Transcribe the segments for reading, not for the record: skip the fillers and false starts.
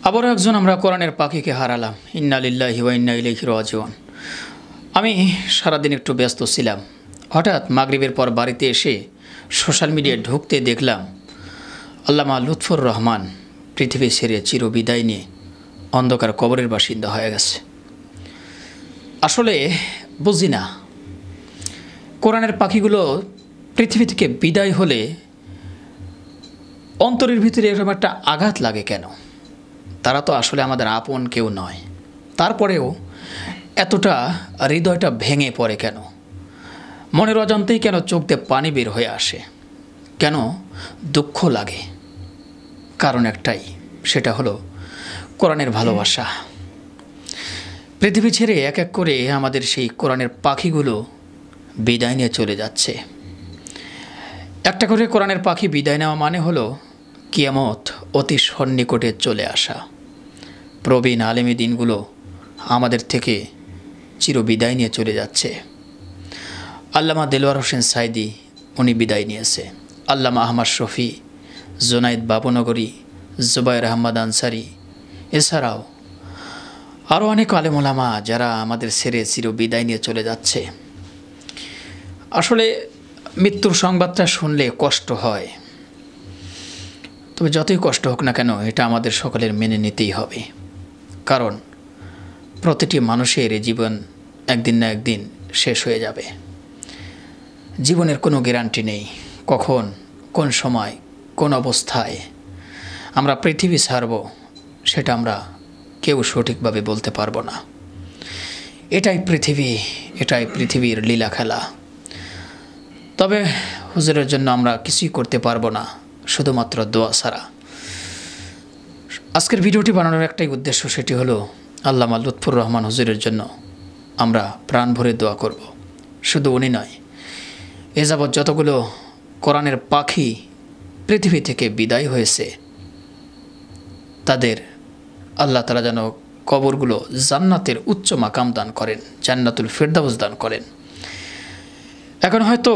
আবারও একজন আমরা কোরআনের পাখিকে হারালাম। ইন্না লিল্লাহি ওয়া ইন্না ইলাইহি রাজিউন। আমি সারাদিন একটু ব্যস্ত ছিলাম। হঠাৎ মাগরিবের পর বাড়িতে এসে সোশ্যাল মিডিয়ায় ঢুকতে দেখলাম আল্লামা লুৎফর রহমান পৃথিবী ছেড়ে চিরবিদায় নিয়ে অন্ধকার কবরের বাসিন্দা হয়ে গেছে। আসলে বুঝি না, কোরআনের পাখিগুলো পৃথিবী থেকে বিদায় হলে অন্তরের ভিতরে এরকম একটা আঘাত লাগে কেন? তারা তো আসলে আমাদের আপন কেউ নয়, তারপরেও এতটা হৃদয়টা ভেঙে পড়ে কেন? মনের অজান্তেই কেন চোখ দিয়ে পানি বের হয়ে আসে? কেন দুঃখ লাগে? কারণ একটাই, সেটা হলো কোরআনের ভালোবাসা। পৃথিবী ছেড়ে এক এক করে আমাদের সেই কোরআনের পাখিগুলো বিদায় নিয়ে চলে যাচ্ছে। একটা করে কোরআনের পাখি বিদায় নেওয়া মানে হলো কিয়ামত অতি সন্নিকটে চলে আসা। প্রবীণ আলেমী দিনগুলো আমাদের থেকে চিরবিদায় নিয়ে চলে যাচ্ছে। আল্লামা দেলোয়ার হোসেন সাইদি উনি বিদায় নিয়েছে। আল্লামা আহমদ শফি, জুনাইদ বাবুনগরী, জুবায়ের আহমদ আনসারি, এছাড়াও আরও অনেক আলেম ওলামা যারা আমাদের ছেড়ে চিরবিদায় নিয়ে চলে যাচ্ছে। আসলে মৃত্যুর সংবাদটা শুনলে কষ্ট হয়, তবে যতই কষ্ট হোক না কেন এটা আমাদের সকলের মেনে নিতেই হবে। কারণ প্রতিটি মানুষের জীবন একদিন না একদিন শেষ হয়ে যাবে। জীবনের কোনো গ্যারান্টি নেই কখন, কোন সময়, কোন অবস্থায় আমরা পৃথিবী ছাড়ব, সেটা আমরা কেউ সঠিকভাবে বলতে পারবো না। এটাই পৃথিবী, এটাই পৃথিবীর লীলা খেলা। তবে হুজুরের জন্য আমরা কিছুই করতে পারবো না, শুধুমাত্র দোয়া ছাড়া। আজকের ভিডিওটি বানানোর একটাই উদ্দেশ্য, সেটি হলো আল্লামা লুৎফর রহমান হুজুরের জন্য আমরা প্রাণ ভরে দোয়া করব। শুধু উনি নয়, এ যাবৎ যতগুলো কোরআনের পাখি পৃথিবী থেকে বিদায় হয়েছে তাদের আল্লাহ তাআলা যেন কবরগুলো জান্নাতের উচ্চ মাকাম দান করেন, জান্নাতুল ফেরদাউস দান করেন। এখন হয়তো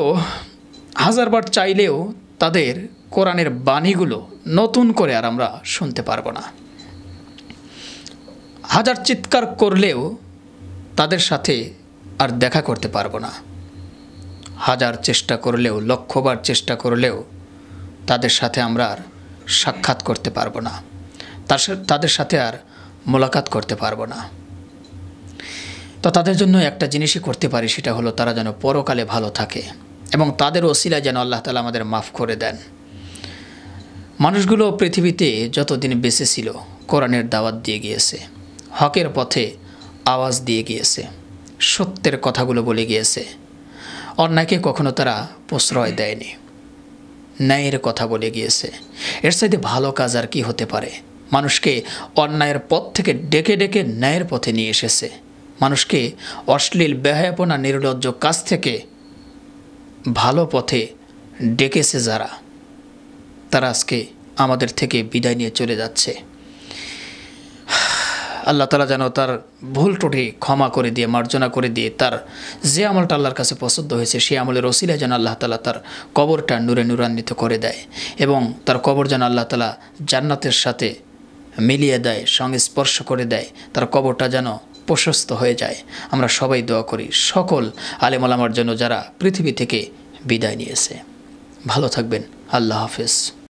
হাজারবার চাইলেও তাদের কোরআনের বাণীগুলো নতুন করে আর আমরা শুনতে পারবো না। হাজার চিৎকার করলেও তাদের সাথে আর দেখা করতে পারবো না। হাজার চেষ্টা করলেও, লক্ষবার চেষ্টা করলেও তাদের সাথে আমরা আর সাক্ষাৎ করতে পারবো না, তাদের সাথে আর মোলাকাত করতে পারবো না। তো তাদের জন্য একটা জিনিসই করতে পারি, সেটা হলো তারা যেন পরকালে ভালো থাকে এবং তাদের ওসিলায় যেন আল্লাহ তাআলা আমাদের মাফ করে দেন। মানুষগুলো পৃথিবীতে যতদিন বেঁচে ছিল কোরআনের দাওয়াত দিয়ে গিয়েছে, হকের পথে আওয়াজ দিয়ে গিয়েছে, সত্যের কথাগুলো বলে গিয়েছে, অন্যায়কে কখনো তারা প্রশ্রয় দেয়নি, ন্যায়ের কথা বলে গিয়েছে। এর চাইতে ভালো কাজ আর কি হতে পারে? মানুষকে অন্যায়ের পথ থেকে ডেকে ডেকে ন্যায়ের পথে নিয়ে এসেছে। মানুষকে অশ্লীল, বেহায়াপনা, নির্লজ্জ কাজ থেকে ভালো পথে ডেকেছে যারা, তারা আজকে আমাদের থেকে বিদায় নিয়ে চলে যাচ্ছে। আল্লাহ তাআলা যেন তার ভুল ত্রুটি ক্ষমা করে দিয়ে, মার্জনা করে দিয়ে, তার যে আমলটা আল্লাহর কাছে পছন্দ হয়েছে সেই আমলের ওসিলায় যেন আল্লাহ তাআলা তার কবরটা নূরে নূরান্বিত করে দেয় এবং তার কবর যেন আল্লাহ তাআলা জান্নাতের সাথে মিলিয়ে দেয়, সঙ্গে স্পর্শ করে দেয়, তার কবরটা যেন প্রশস্ত হয়ে যায়। আমরা সবাই দোয়া করি সকল আলেম ওলামার জন্য যারা পৃথিবী থেকে বিদায় নিয়েছে। ভালো থাকবেন। আল্লাহ হাফেজ।